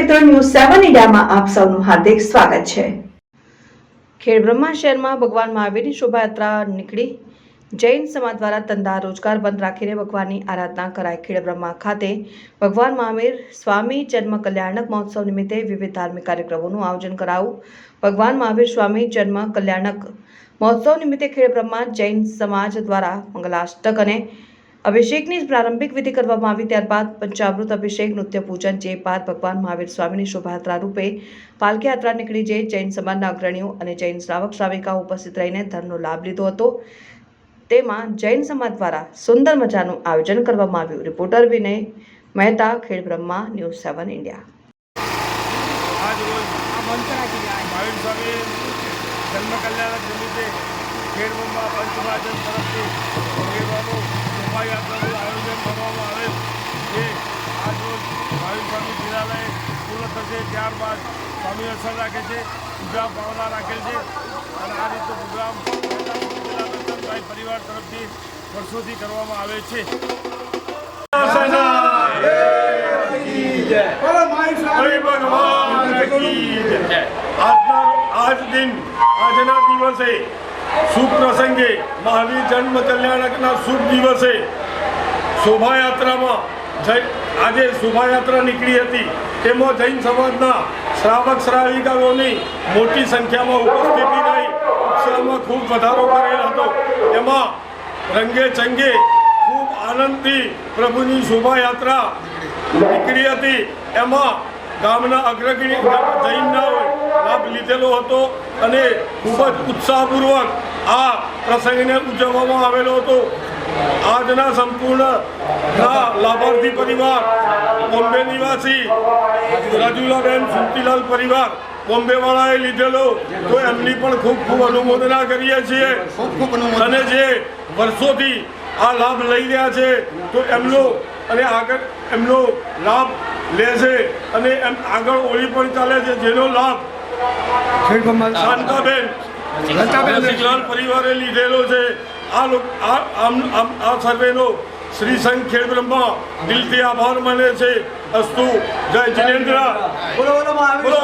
મિત્રો, ન્યૂઝ 7 ઇન્ડિયામાં આપ સૌનું હાર્દિક સ્વાગત છે। ખેડબ્રહ્મા શહેરમાં ભગવાન મહાવીરની શોભાયાત્રા નીકળી। જૈન સમાજ દ્વારા ધંધા રોજગાર બંધ રાખીને ભગવાનની આરાધના કરાઈ। ખેડબ્રહ્મા ખાતે ભગવાન મહાવીર સ્વામી જન્મ કલ્યાણક મહોત્સવ નિમિત્તે વિવિધ ધાર્મિક કાર્યક્રમોનું આયોજન કરાયું। ભગવાન મહાવીર સ્વામી જન્મ કલ્યાણક મહોત્સવ નિમિત્તે ખેડબ્રહ્મા જૈન સમાજ દ્વારા મંગલાષ્ટક અને અભિષેકની પ્રારંભિક વિધિ કરવામાં આવી। ત્યારબાદ પંચામૃત અભિષેક, નૃત્ય પૂજન, જે બાદ ભગવાન મહાવીર સ્વામીની શોભાયાત્રા રૂપે પાલકી યાત્રા નીકળી। જે જૈન સમાજના અગ્રણીઓ અને જૈન શ્રાવક શ્રાવિકાઓ ઉપસ્થિત રહીને ધર્મનો લાભ લીધો હતો। તેમાં જૈન સમાજ દ્વારા સુંદર મજાનું આયોજન કરવામાં આવ્યું। રિપોર્ટર વિનય મહેતા, ખેડબ્રહ્મા, ન્યૂઝ 7 ઇન્ડિયા। आज रोज महावीर स्वामी जन्म कल्याणक निमित्ते खेड़ब्रह्मा पंचमहाजन तरफથી ખેડવાનું શોભાયાત્રાનું આયોજન કરવામાં આવેલ છે। આજ રોજ મહાવીર સ્વામી જિલ્લાલય પૂર્ણ થશે, ત્યારબાદ સ્વામી અસર રાખે છે, પૂજા ભાવના રાખેલ છે અને આ રીતે પ્રોગ્રામ દર્શનભાઈ પરિવાર તરફથી વર્ષોથી કરવામાં આવે છે। આજના દિવસે શુભ પ્રસંગે મહાવીર જન્મ કલ્યાણકના શુભ દિવસે શોભાયાત્રામાં આજે શોભાયાત્રા નીકળી હતી। તેમાં જૈન સમાજના શ્રાવક શ્રાવિકાઓની મોટી સંખ્યામાં ઉપસ્થિતિ રહી ઉત્સાહમાં ખૂબ વધારો કરેલ હતો। એમાં રંગે ચંગે ખૂબ આનંદથી પ્રભુની શોભાયાત્રા નીકળી હતી। એમાં ગામના અગ્રગણી જૈનના લાભ લીધેલો હતો અને ખૂબ જ ઉત્સાહપૂર્વક આ પ્રસંગને ઉજવવામાં આવેલો હતો। આજના સંપૂર્ણ લાભાર્થી પરિવાર બોમ્બે નિવાસી રાજુલાબેન સુમતીલાલ પરિવાર બોમ્બેવાળાએ લીધેલો, તો એમની પણ ખૂબ ખૂબ અનુમોદના કરીએ છીએ અને જે વર્ષોથી આ લાભ લઈ રહ્યા છે તો એમનો અને આગળ એમનો લાભ લેશે અને એમ આગળ ઓળી પણ ચાલે છે, જેનો લાભ શાંતાબેન રસિકલાલ પરિવારે લીધેલો છે। આ સર્વેનો શ્રી સંઘ ખેડબ્રહ્મા દિલથી આભાર માને છે। અસ્તુ, જય જિનેન્દ્ર, બોલો બોલો મહાવીર।